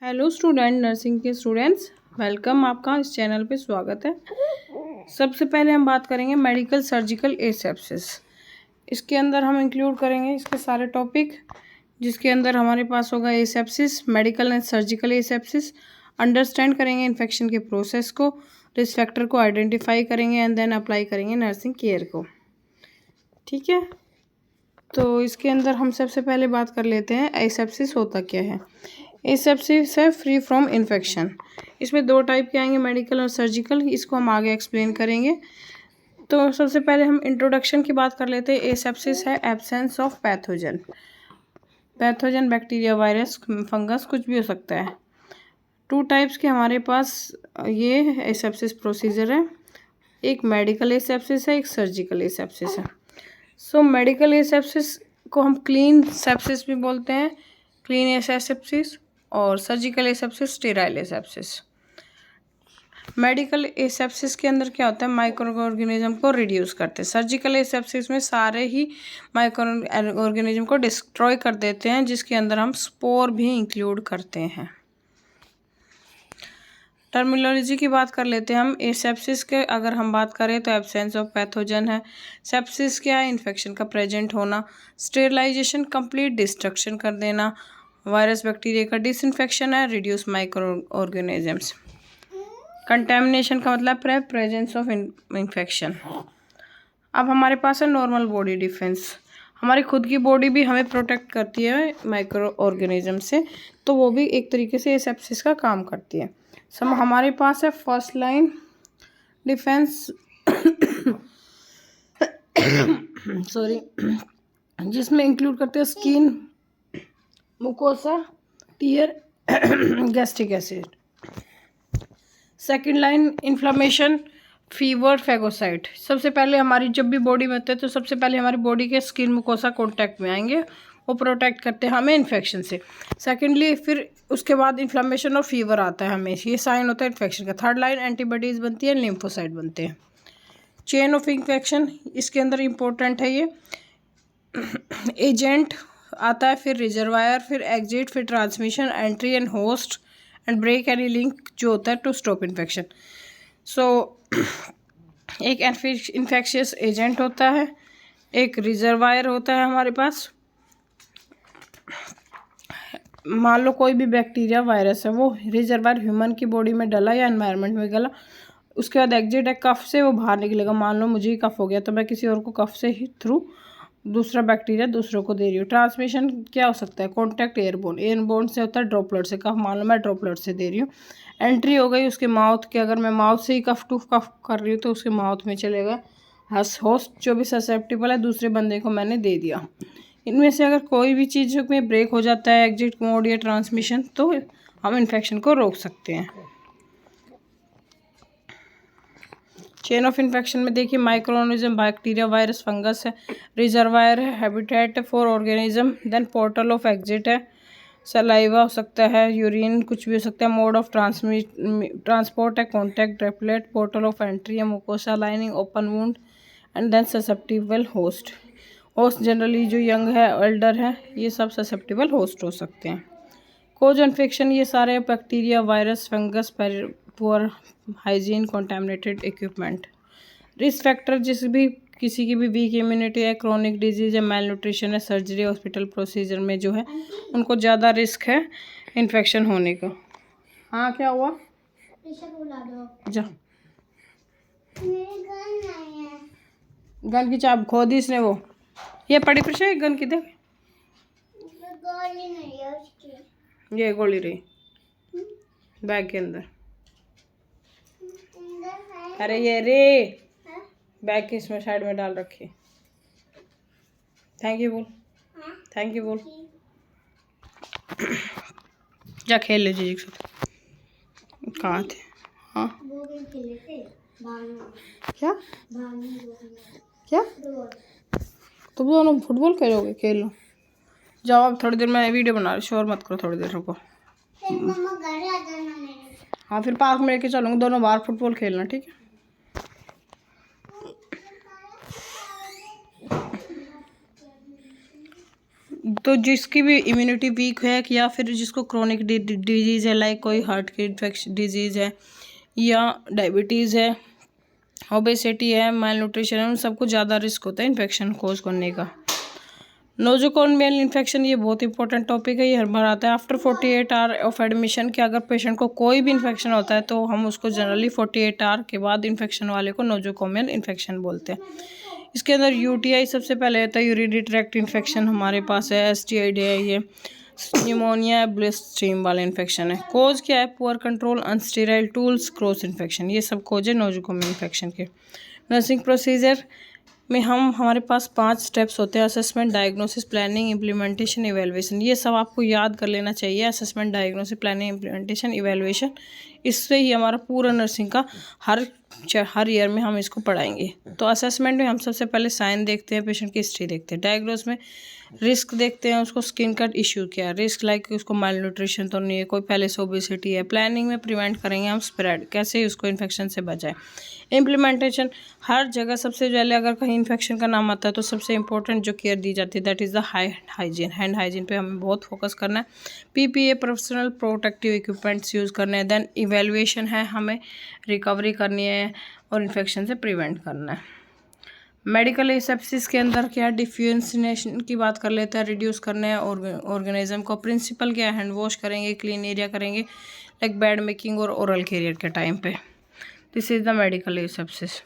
Hello student, nursing के students, welcome. आपका इस चैनल पे स्वागत है। सबसे पहले हम बात करेंगे मेडिकल सर्जिकल एसेप्सिस। इसके अंदर हम इंक्लूड करेंगे इसके सारे टॉपिक, जिसके अंदर हमारे पास होगा asepsis, medical and surgical asepsis. Understand करेंगे इन्फेक्शन के प्रोसेस को, रिस्क फैक्टर को आइडेंटिफाई करेंगे एंड देन अप्लाई करेंगे नर्सिंग केयर को। ठीक है, तो इसके अंदर हम सबसे पहले बात कर लेते हैं एसेप्सिस होता क्या है। एसेप्सिस है फ्री फ्रॉम इन्फेक्शन। इसमें दो टाइप के आएंगे, मेडिकल और सर्जिकल। इसको हम आगे एक्सप्लेन करेंगे। तो सबसे पहले हम इंट्रोडक्शन की बात कर लेते हैं। एसेप्सिस है absence of pathogen. Pathogen bacteria, virus, fungus, कुछ भी हो सकता है। टू टाइप्स के हमारे पास ये एसेप्सिस प्रोसीजर है। एक मेडिकल एसेप्सिस है, एक सर्जिकल एसेप्सिस है। सो मेडिकल एसेप्सिस को हम क्लीन सेप्सिस भी बोलते हैं, क्लीन एसेप्सिस, और surgical asepsis, sterile asepsis. Medical asepsis के अंदर क्या होता है, माइक्रो ऑर्गेनिज्म को रिड्यूस करते हैं। सर्जिकल एसेप्सिस में सारे ही माइक्रो ऑर्गेनिज्म को डिस्ट्रॉय कर देते हैं, जिसके अंदर हम स्पोर भी इंक्लूड करते हैं। टर्मिनोलॉजी की बात कर लेते हैं हम। एसेप्सिस के अगर हम बात करें तो एब्सेंस ऑफ पैथोजन है। सेप्सिस क्या है, इन्फेक्शन का प्रेजेंट होना। स्टेरिलाइजेशन, कंप्लीट डिस्ट्रक्शन कर देना। वायरस बैक्टीरिया का डिसइंफेक्शन है। Reduce micro organisms. कंटेमिनेशन का मतलब है प्रेजेंस ऑफ इन्फेक्शन। अब हमारे पास है नॉर्मल बॉडी डिफेंस। हमारी खुद की बॉडी भी हमें प्रोटेक्ट करती है माइक्रो ऑर्गेनिज्म से, तो वो भी एक तरीके से एसेप्सिस का काम करती है। सब हमारे पास है फर्स्ट लाइन डिफेंस सॉरी, जिसमें इंक्लूड करते हैं skin, mucosa, tear, gastric acid. Second line inflammation, fever, phagocyte. सबसे पहले हमारी जब भी बॉडी में होते हैं तो सबसे पहले हमारी बॉडी के स्किन, मुकोसा कॉन्टैक्ट में आएंगे, वो प्रोटेक्ट करते हैं हमें इन्फेक्शन से। सेकेंडली फिर उसके बाद इन्फ्लामेशन और फीवर आता है हमें, ये साइन होता है इन्फेक्शन का। थर्ड लाइन एंटीबॉडीज़ बनती है, लिम्फोसाइट बनते हैं। चेन ऑफ इन्फेक्शन इसके अंदर इम्पोर्टेंट है। ये एजेंट आता है, फिर रिजर्वायर, फिर एग्जिट, फिर transmission, entry and host, and break any link जो होता है टू स्टॉप इन्फेक्शन। सो एक इन्फेक्शियस एजेंट होता है, एक रिजर्वायर होता है हमारे पास। मान लो कोई भी बैक्टीरिया, वायरस है, वो रिजर्वायर ह्यूमन की बॉडी में डला या एनवायरनमेंट में गला, उसके बाद एग्जिट है, कफ से वो बाहर निकलेगा। मान लो मुझे ही कफ हो गया तो मैं किसी और को कफ से ही थ्रू दूसरा बैक्टीरिया दूसरों को दे रही हूँ। ट्रांसमिशन क्या हो सकता है, कॉन्टैक्ट एयरबोर्न, एयरबोर्न से होता है ड्रॉपलेट से। कफ मान लो मैं ड्रॉपलेट से दे रही हूँ। एंट्री हो गई उसके माउथ के, अगर मैं माउथ से ही कफ टू कफ कर रही हूँ तो उसके माउथ में चलेगा। होस्ट जो भी ससेप्टिबल है दूसरे बंदे को मैंने दे दिया। इनमें से अगर कोई भी चीज़ में ब्रेक हो जाता है, एग्जिट मोड या ट्रांसमिशन, तो हम इन्फेक्शन को रोक सकते हैं। चेन ऑफ इन्फेक्शन में देखिए, micro organism, bacteria, virus, fungus है। रिजर्वायर है, habitat for organism, then portal of exit है। सलाइवा हो सकता है, यूरिन, कुछ भी हो सकता है। मोड ऑफ ट्रांसपोर्ट है, contact, droplet. Portal of entry है, mucosa lining, open wound, and then susceptible host. Host generally जो यंग है, एल्डर है, ये सब ससेप्टिबल होस्ट हो सकते हैं। कोज इन्फेक्शन, ये सारे bacteria, virus, fungus, poor hygiene, contaminated equipment. Risk factor, किसी की भी वीक इम्यूनिटी है, क्रोनिक डिजीज है, मेल न्यूट्रिशन है, सर्जरी, हॉस्पिटल प्रोसीजर में जो है उनको ज़्यादा रिस्क है इन्फेक्शन होने का। हाँ, क्या हुआ? जा, गन की चाब खो दी इसने। वो ये पड़ी प्रशा, गन की देख, ये गोली रही बैग के अंदर। अरे ये रे बैग के इसमें साइड में डाल रखी। थैंक यू बोल, थैंक यू बोल। जा खेल ले जीजी के साथ। कहाँ थे? हाँ क्या क्या तुम दोनों फुटबॉल खेलोगे? खेल लो, जाओ। अब थोड़ी देर मैं वीडियो बना रही, शोर मत करो, थोड़ी देर रुको। हाँ, फिर पार्क में लेके चलूँगी, दोनों बाहर फुटबॉल खेलना, ठीक है? तो जिसकी भी इम्यूनिटी वीक है या फिर जिसको क्रोनिक डिजीज़ है, लाइक कोई हार्ट की इन्फेक्शन डिजीज़ है या डायबिटीज़ है, ओबेसिटी है, माल न्यूट्रिशन है, उन सबको ज़्यादा रिस्क होता है इन्फेक्शन कोज करने का। नोजोकोमियल इन्फेक्शन ये बहुत इंपॉर्टेंट टॉपिक है। ये हर बार आता है आफ्टर 48 आवर ऑफ एडमिशन कि अगर पेशेंट को कोई भी इन्फेक्शन होता है तो हम उसको जनरली 48 आवर के बाद इन्फेक्शन वाले को नोजोकोमियल इन्फेक्शन बोलते हैं। इसके अंदर यूटीआई सबसे पहले आता है, यूरिनरी ट्रैक्ट इन्फेक्शन हमारे पास है, एसटीआई है, ये न्यूमोनिया ब्लिस्ट्रीम वाला इन्फेक्शन है। कोज क्या है? Poor control, unsterile tools, cross infection, ये सब कोज है नोजोकोमियल इन्फेक्शन के। नर्सिंग प्रोसीजर में हमारे पास 5 स्टेप्स होते हैं: assessment, diagnosis, planning, implementation, evaluation. ये सब आपको याद कर लेना चाहिए, assessment, diagnosis, planning, implementation, evaluation. इससे ही हमारा पूरा नर्सिंग का हर ईयर में हम इसको पढ़ाएंगे। तो असेसमेंट में हम सबसे पहले साइन देखते हैं, पेशेंट की हिस्ट्री देखते हैं। डायग्नोस में रिस्क देखते हैं, उसको स्किन का इश्यू क्या है, रिस्क लाइक उसको माल न्यूट्रिशन तो नहीं है, कोई पहले से ओबेसिटी है। प्लानिंग में प्रिवेंट करेंगे हम स्प्रेड, कैसे उसको इन्फेक्शन से बचाएं। इम्प्लीमेंटेशन, हर जगह सबसे पहले अगर कहीं इन्फेक्शन का नाम आता है तो सबसे इंपॉर्टेंट जो केयर दी जाती है that is the hygiene. Hand hygiene पे हमें बहुत फोकस करना है। PPE, professional protective equipments use करने हैं। देन इवैल्यूएशन है, हमें रिकवरी करनी है और इन्फेक्शन से प्रिवेंट करना है। मेडिकल एसेप्सिस के अंदर क्या, डिफ्यूजनेशन की बात कर लेते हैं, रिड्यूस करने हैं ऑर्गेनिज्म को। प्रिंसिपल क्या है? हैंड वॉश करेंगे, क्लीन एरिया करेंगे, लाइक बेड मेकिंग और ओरल कैरियर के टाइम पे। This is the medical asepsis.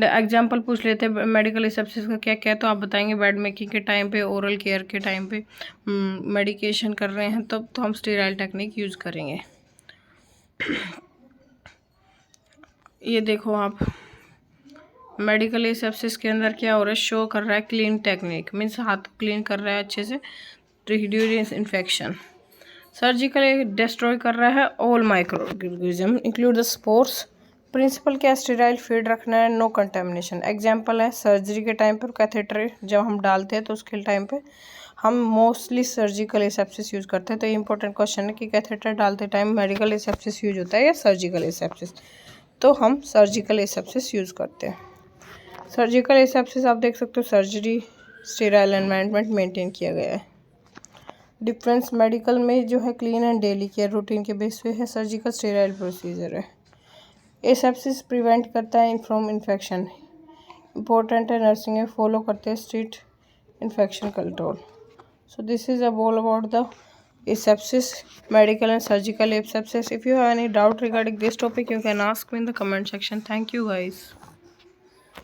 Example पूछ लेते हैं मेडिकल एसेप्सिस का क्या क्या है, तो आप बताएंगे बेड मेकिंग के टाइम पे, ओरल केयर के टाइम पे, मेडिकेशन कर रहे हैं तब तो हम स्टेराइल टेक्निक यूज़ करेंगे। ये देखो आप, मेडिकल एसेप्सिस के अंदर क्या हो रहा है, शो कर रहा है क्लीन टेक्निक, मीन्स हाथ क्लीन कर रहा है अच्छे से, रिड्यूस इन्फेक्शन। सर्जिकल डिस्ट्रॉय कर रहा है all microorganism include the spores. Principle क्या, स्टेराइल फीड रखना है, नो कंटेमिनेशन। एग्जाम्पल है सर्जरी के टाइम पर कैथेटर जब हम डालते हैं तो उसके टाइम पे हम मोस्टली सर्जिकल एसेप्सिस यूज़ करते हैं। तो ये इंपॉर्टेंट क्वेश्चन है कि कैथेटर डालते टाइम मेडिकल एसेप्सिस यूज होता है या सर्जिकल एसेप्सिस, तो हम सर्जिकल एसेप्सिस यूज़ करते हैं। सर्जिकल एसेप्सिस आप देख सकते हो, सर्जरी स्टेराइल एनवायरनमेंट मेंटेन किया गया है। डिफरेंस मेडिकल में जो है clean and daily care routine के बेस पे है, सर्जिकल स्टेराइल प्रोसीजर है। एसेप्सिस प्रिवेंट करता है फ्रॉम इन्फेक्शन, इंपॉर्टेंट है नर्सिंग में फॉलो करते हैं strict infection control. So this is all about the asepsis, medical and surgical asepsis. If you have any doubt regarding this topic, you can ask me in the comment section. Thank you guys.